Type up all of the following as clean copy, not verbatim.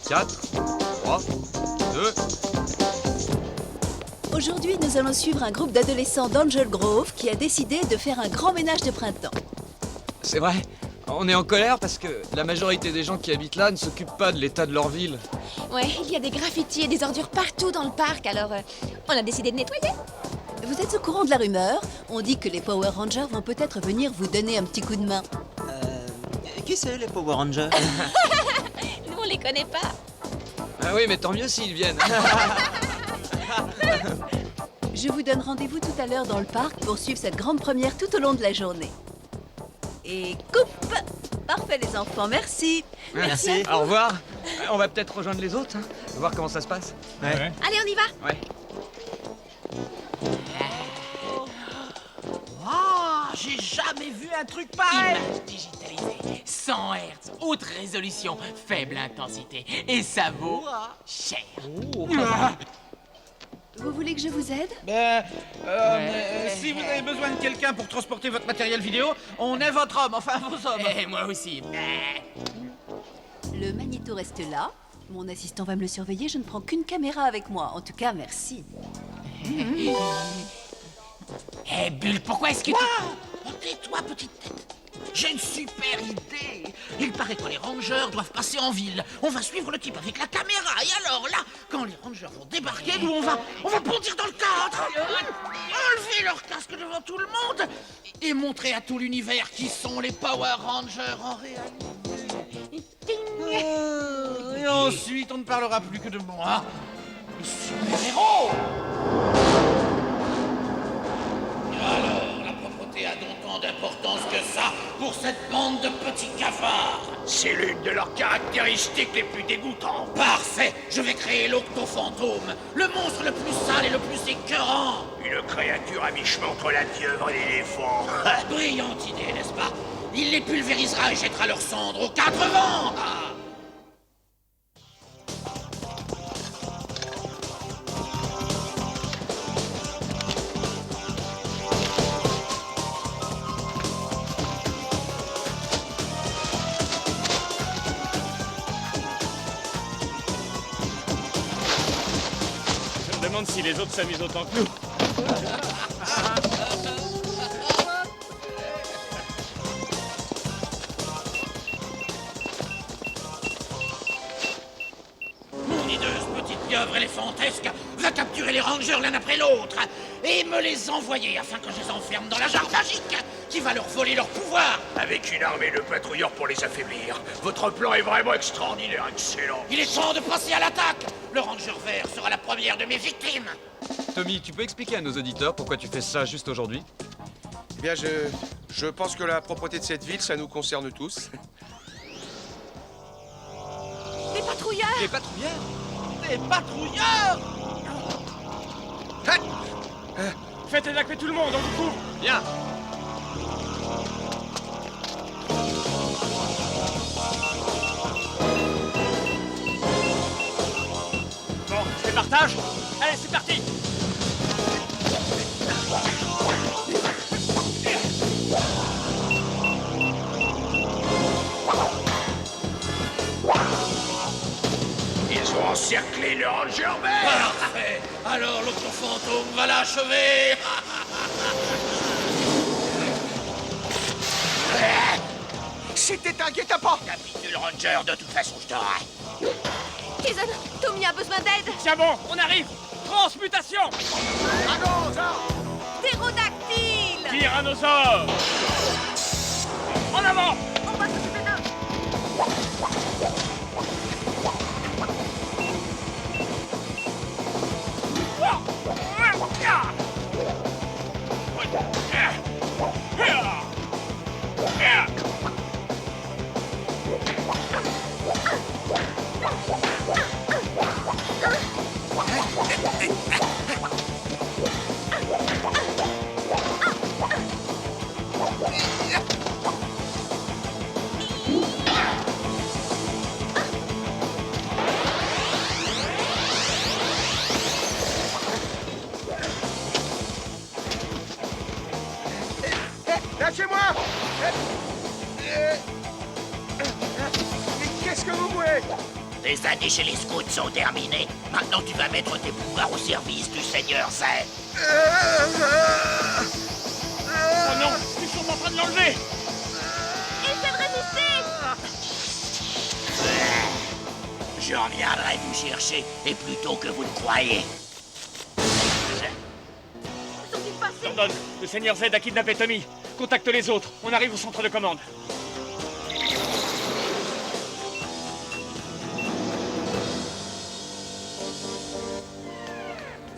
4, 3, 2... Aujourd'hui, nous allons suivre un groupe d'adolescents d'Angel Grove qui a décidé de faire un grand ménage de printemps. C'est vrai, on est en colère parce que la majorité des gens qui habitent là ne s'occupent pas de l'état de leur ville. Ouais, il y a des graffitis et des ordures partout dans le parc, alors on a décidé de nettoyer. Vous êtes au courant de la rumeur? On dit que les Power Rangers vont peut-être venir vous donner un petit coup de main. Qui c'est les Power Rangers? Nous, on les connaît pas. Ah oui, mais tant mieux s'ils viennent. Je vous donne rendez-vous tout à l'heure dans le parc pour suivre cette grande première tout au long de la journée. Et coupe! Parfait les enfants, merci. Merci. Au revoir. On va peut-être rejoindre les autres, hein, voir comment ça se passe. Ouais. Allez, on y va. Ouais. Oh, j'ai jamais vu un truc pareil. Image digitalisée, 100 Hz, haute résolution, faible intensité, et ça vaut cher. Vous voulez que je vous aide? Si vous avez besoin de quelqu'un pour transporter votre matériel vidéo, on est votre homme, enfin vos hommes. Et moi aussi. Le magnéto reste là. Mon assistant va me le surveiller, je ne prends qu'une caméra avec moi. En tout cas, merci. Eh, Bulle, pourquoi est-ce que tu... Oh, tais-toi, petite tête. J'ai une super idée. Il paraît que les rangers doivent passer en ville. On va suivre le type avec la caméra. Et alors là, quand les rangers vont débarquer, nous on va bondir dans le cadre. Enlever leur casque devant tout le monde et montrer à tout l'univers qui sont les Power Rangers en réalité. Et ensuite, on ne parlera plus que de moi. Le super-héros. Alors, la propreté a donc tant d'importance que ça pour cette bande de petits cafards. C'est l'une de leurs caractéristiques les plus dégoûtantes. Parfait, je vais créer l'Octofantôme, le monstre le plus sale et le plus écœurant. Une créature à mi-chemin entre la pieuvre et l'éléphant. Brillante idée, n'est-ce pas? Il les pulvérisera et jettera leurs cendres aux quatre vents. Je me demande si les autres s'amusent autant que nous. Mon hideuse petite pieuvre éléphantesque va capturer les rangers l'un après l'autre et me les envoyer afin que je les enferme dans la jarre magique qui va leur voler leur pouvoir. Avec une armée de patrouilleurs pour les affaiblir. Votre plan est vraiment extraordinaire, excellent. Il est temps de passer à l'attaque. Le ranger vert sera la première de mes victimes. Tommy, tu peux expliquer à nos auditeurs pourquoi tu fais ça juste aujourd'hui? Eh bien, je pense que la propreté de cette ville, ça nous concerne tous. Des patrouilleurs! Les patrouilleurs? Des patrouilleurs! Faites évacuer tout le monde, on vous court. Bien. Bon, je les partage. Allez, c'est parti. Ils ont encerclé le ranger vert. Parfait. Alors l'Octofantôme va l'achever. C'était un guet-apens. Capitule ranger, de toute façon, je t'aurai. Jason, Tommy a besoin d'aide! Tiens bon, on arrive. Transmutation. Ptérodactyle! Tyrannosaure. En avant. On va s'occuper d'eux! Lâchez-moi! Mais qu'est-ce que vous voulez? Tes années chez les scouts sont terminées. Maintenant, tu vas mettre tes pouvoirs au service du Seigneur Zed. Oh non, ils sont en train de l'enlever. Je reviendrai vous chercher, et plus tôt que vous ne croyez. Ordonne, le Seigneur Z a kidnappé Tommy. Contacte les autres, on arrive au centre de commande.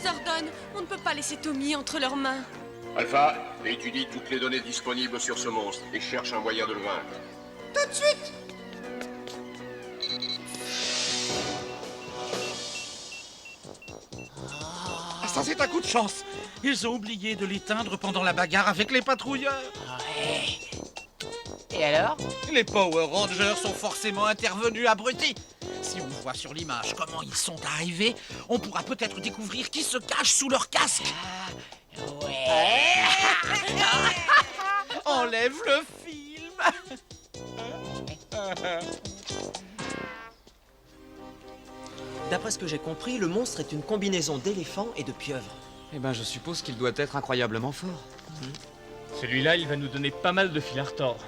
Zordon, on ne peut pas laisser Tommy entre leurs mains. Alpha, étudie toutes les données disponibles sur ce monstre et cherche un moyen de le vaincre. Tout de suite. Ah, ça, c'est un coup de chance. Ils ont oublié de l'éteindre pendant la bagarre avec les patrouilleurs. Ouais. Et alors? Les Power Rangers sont forcément intervenus, abrutis. Si on voit sur l'image comment ils sont arrivés, on pourra peut-être découvrir qui se cache sous leur casque. Ouais. Enlève le film. D'après ce que j'ai compris, le monstre est une combinaison d'éléphant et de pieuvre. Eh ben, je suppose qu'il doit être incroyablement fort. Celui-là, il va nous donner pas mal de fil à retordre.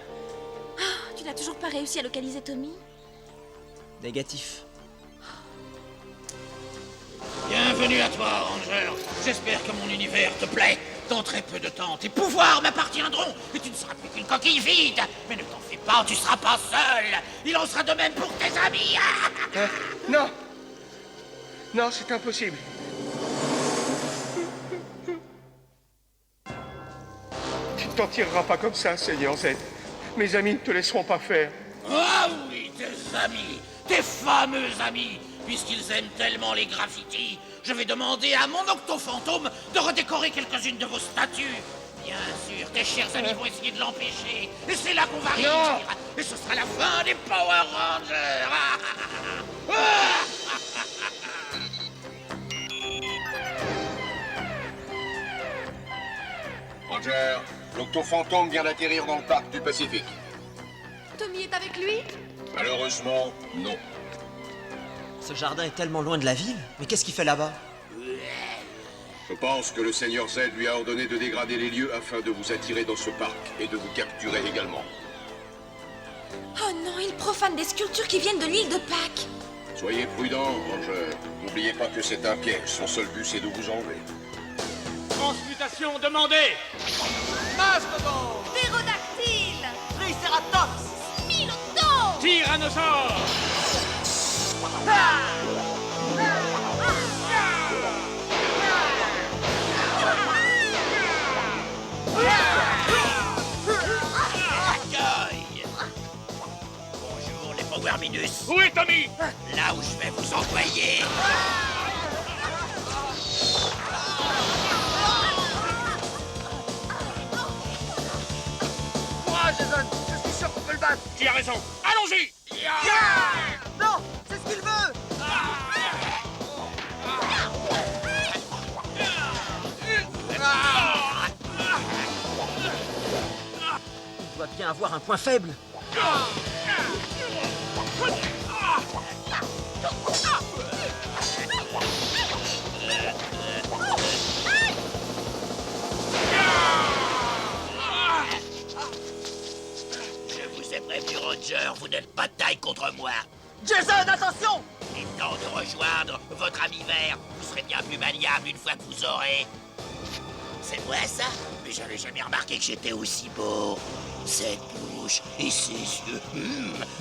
Tu n'as toujours pas réussi à localiser Tommy? Négatif. Bienvenue à toi, Ranger. J'espère que mon univers te plaît. Dans très peu de temps, tes pouvoirs m'appartiendront et tu ne seras plus qu'une coquille vide. Mais ne t'en fais pas, tu seras pas seul. Il en sera de même pour tes amis. Non. Non, c'est impossible. Tu ne t'en tireras pas comme ça, Seigneur Z. Mes amis ne te laisseront pas faire. Ah oui, tes amis, tes fameux amis. Puisqu'ils aiment tellement les graffitis, je vais demander à mon octofantôme de redécorer quelques-unes de vos statues. Bien sûr, tes chers amis vont essayer de l'empêcher. Et c'est là qu'on va réussir. Et ce sera la fin des Power Rangers. Ranger, l'Octofantôme vient d'atterrir dans le parc du Pacifique. Tommy est avec lui? Malheureusement, non. Ce jardin est tellement loin de la ville, mais qu'est-ce qu'il fait là-bas? Je pense que le Seigneur Z lui a ordonné de dégrader les lieux afin de vous attirer dans ce parc et de vous capturer également. Oh non, il profane des sculptures qui viennent de l'île de Pâques. Soyez prudent, Ranger. N'oubliez pas que c'est un piège. Son seul but, c'est de vous enlever. Transmutation demandée. Mastodon, Ptérodactyle! Triceratops, Milodon! Tyrannosaure. accueil. Bonjour les Power Minus. Où est Tommy? Là où je vais vous envoyer. Moi, Jason, je suis sûr qu'on peut le battre. Tu as raison. Allons-y. Non, c'est ce qu'il veut. Il doit bien avoir un point faible. Je vous ai prévenu, Roger, vous n'êtes pas de taille contre moi. Jason, attention. Il est temps de rejoindre votre ami vert. Vous serez bien plus maniable une fois que vous aurez. C'est moi ça? Mais j'avais jamais remarqué que j'étais aussi beau. Cette bouche et ces yeux.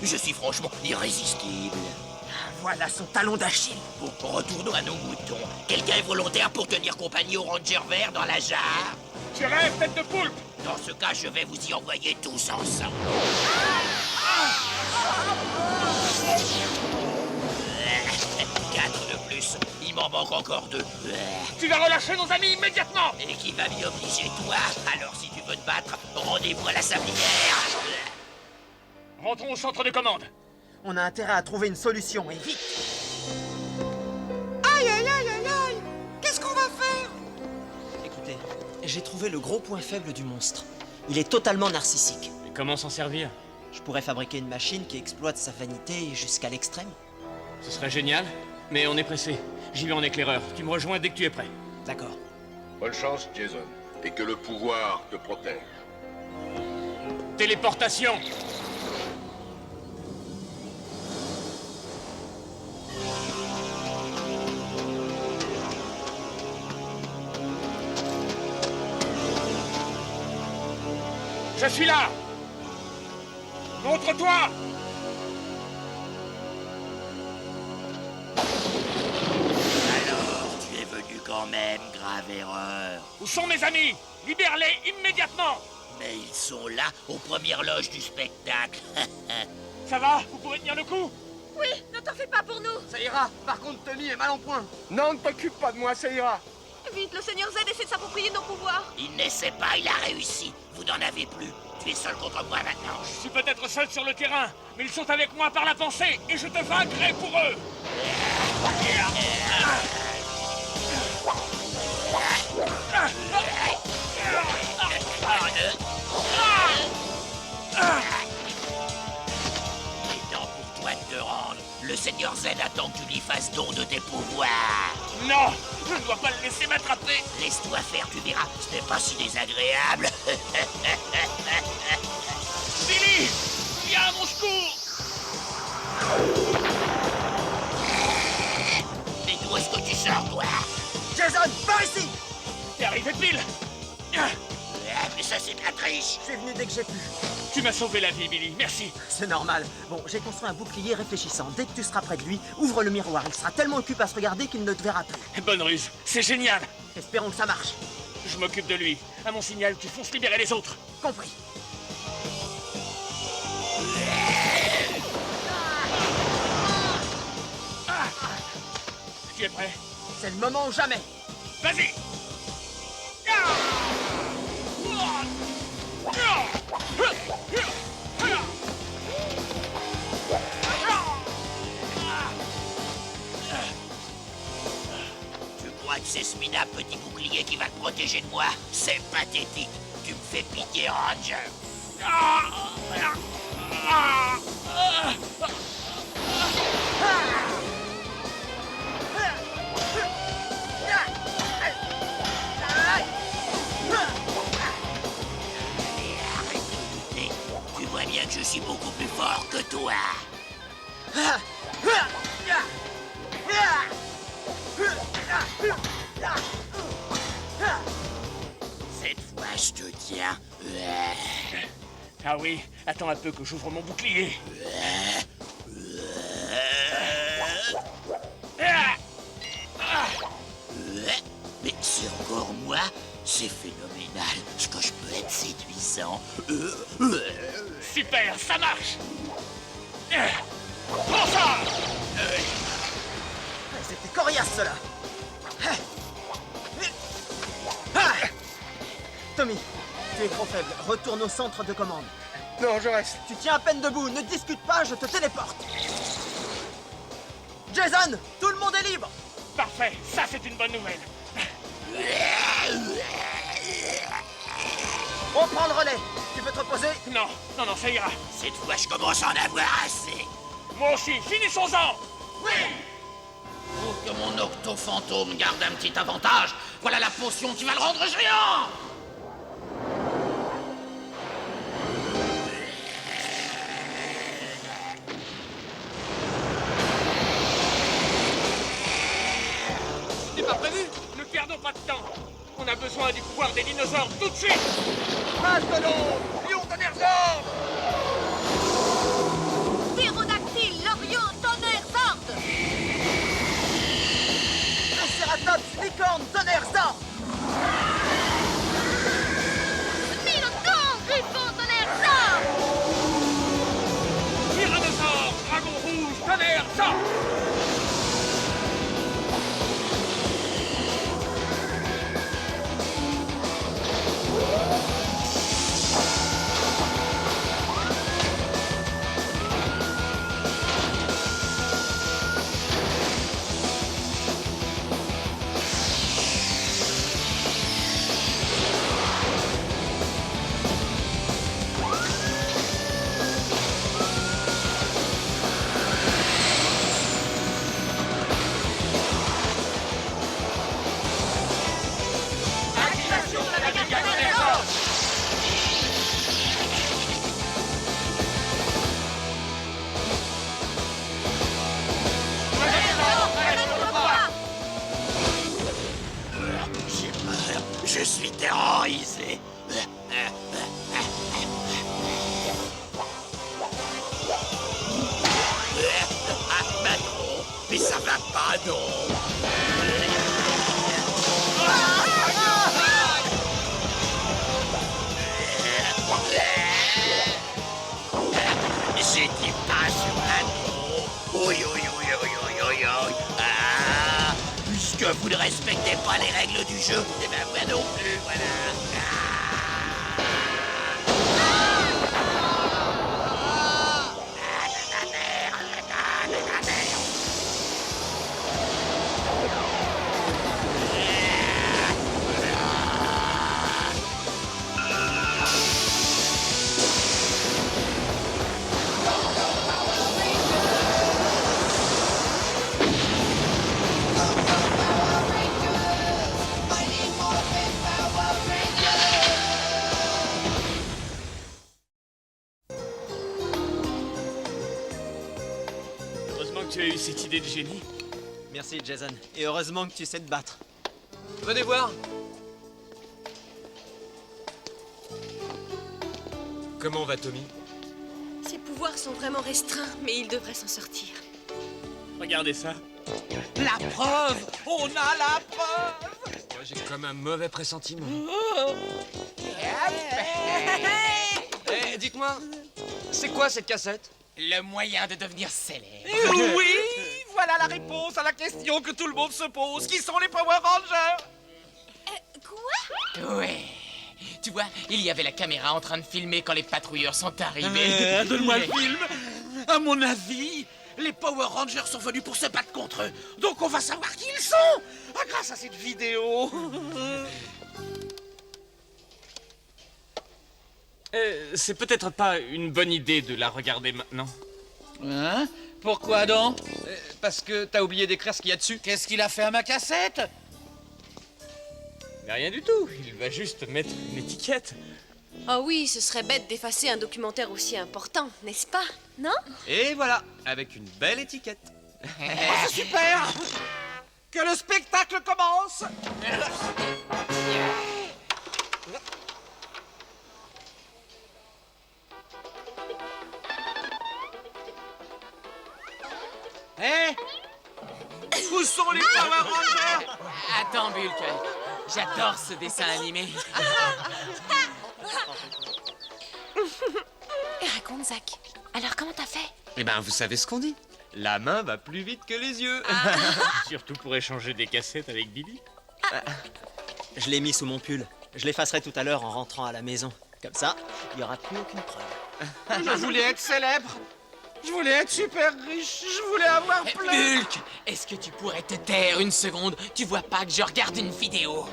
Je suis franchement irrésistible. Voilà son talon d'Achille. Bon, retournons à nos moutons. Quelqu'un est volontaire pour tenir compagnie au Ranger vert dans la jarre? Tu rêves, tête de poulpe. Dans ce cas, je vais vous y envoyer tous ensemble. Quatre de plus. Il m'en manque encore deux. Tu vas relâcher nos amis immédiatement. Et qui va m'y obliger, toi? Alors, si tu veux te battre, rendez-vous à la sablière. Rentrons au centre de commande. On a intérêt à trouver une solution, et vite. Aïe. Qu'est-ce qu'on va faire? Écoutez, j'ai trouvé le gros point faible du monstre. Il est totalement narcissique. Et comment s'en servir? Je pourrais fabriquer une machine qui exploite sa vanité jusqu'à l'extrême. Ce serait génial, mais on est pressé. J'y vais en éclaireur. Tu me rejoins dès que tu es prêt. D'accord. Bonne chance, Jason. Et que le pouvoir te protège. Téléportation! Je suis là! Montre-toi! Alors, tu es venu quand même, grave erreur. Où sont mes amis? Libère-les immédiatement! Mais ils sont là, aux premières loges du spectacle. Ça va? Vous pouvez tenir le coup? Oui, ne t'en fais pas pour nous. Ça ira. Par contre, Tommy est mal en point. Non, ne t'occupe pas de moi, ça ira. Vite, le Seigneur Z essaie de s'approprier nos pouvoirs. Il n'essaie pas, il a réussi. Vous n'en avez plus. Tu es seul contre moi maintenant. Je suis peut-être seul sur le terrain, mais ils sont avec moi par la pensée, et je te vaincrai pour eux! Il est temps pour toi de te rendre. Le Seigneur Z attend que tu lui fasses don de tes pouvoirs. Non! Je ne dois pas le laisser m'attraper! Laisse-toi faire, tu verras. Ce n'est pas si désagréable. Billy! Viens à mon secours! Mais d'où est-ce que tu sors, toi? Jason, par ici. T'es arrivé pile! Mais ça, c'est de la triche. Je suis venu dès que j'ai pu. Tu m'as sauvé la vie, Billy, merci! C'est normal. Bon, j'ai construit un bouclier réfléchissant. Dès que tu seras près de lui, ouvre le miroir. Il sera tellement occupé à se regarder qu'il ne te verra plus. Bonne ruse, c'est génial! Espérons que ça marche. Je m'occupe de lui. À mon signal, tu fonces libérer les autres. Compris. Tu es prêt? C'est le moment ou jamais. Vas-y! Tu crois que c'est ce minable petit bouclier qui va te protéger de moi? C'est pathétique. Tu me fais pitié, Ranger. Arrête de douter. Tu vois bien que je suis beaucoup plus fort que toi. Cette fois, je te tiens. Ah oui, attends un peu que j'ouvre mon bouclier. Mais c'est encore moi? C'est phénoménal. Est-ce que je peux être séduisant? Super, ça marche! Prends ça! C'était coriace, cela. Tommy, tu es trop faible. Retourne au centre de commande. Non, je reste. Tu tiens à peine debout. Ne discute pas, je te téléporte. Jason, tout le monde est libre. Parfait, ça c'est une bonne nouvelle. On prend le relais. Tu veux te reposer? Non, non, non, ça ira. Cette fois, je commence à en avoir assez. Moi aussi, finissons-en! Pour que mon octo-fantôme garde un petit avantage, voilà la potion qui va le rendre géant! C'était pas prévu? Ne perdons pas de temps. On a besoin du pouvoir des dinosaures tout de suite! Mastodon, lion tonnerre Zord. Ptérodactyle, l'Orion, tonnerre, Zord. Triceratops, licorne, tonnerre, Zord. Minotaure, griffon, tonnerre, Zord. Tyrannosaure, dragon rouge, tonnerre, sort! non. J'ai dit pas sur un non. Oui, oui, oui, oui, oui, oui, oui. Ah, puisque vous ne respectez pas les règles du jeu, eh ben moi non plus, voilà. Heureusement que tu as eu cette idée de génie. Merci, Jason. Et heureusement que tu sais te battre. Venez voir. Comment va Tommy? Ses pouvoirs sont vraiment restreints, mais il devrait s'en sortir. Regardez ça. La preuve! On a la preuve! J'ai comme un mauvais pressentiment. Eh, dites-moi, c'est quoi cette cassette? Le moyen de devenir célèbre. Oui! Voilà la réponse à la question que tout le monde se pose. Qui sont les Power Rangers? Ouais. Tu vois, il y avait la caméra en train de filmer quand les patrouilleurs sont arrivés. Donne-moi le film. À mon avis, les Power Rangers sont venus pour se battre contre eux. Donc on va savoir qui ils sont grâce à cette vidéo. C'est peut-être pas une bonne idée de la regarder maintenant. Hein? Pourquoi donc? Parce que t'as oublié d'écrire ce qu'il y a dessus. Qu'est-ce qu'il a fait à ma cassette? Mais rien du tout, il va juste mettre une étiquette. Oh oui, ce serait bête d'effacer un documentaire aussi important, n'est-ce pas? Non? Et voilà, avec une belle étiquette. Oh, c'est super! Que le spectacle commence! Hé! Où sont les Power Rangers? Attends, Bulk. J'adore ce dessin animé. Raconte, Zach. Alors, comment t'as fait? Eh ben, vous savez ce qu'on dit. La main va plus vite que les yeux. Surtout pour échanger des cassettes avec Billy. Je l'ai mis sous mon pull. Je l'effacerai tout à l'heure en rentrant à la maison. Comme ça, il n'y aura plus aucune preuve. Je voulais être célèbre. Je voulais être super riche. Je voulais avoir plein. Bulk, est-ce que tu pourrais te taire une seconde? Tu vois pas que je regarde une vidéo?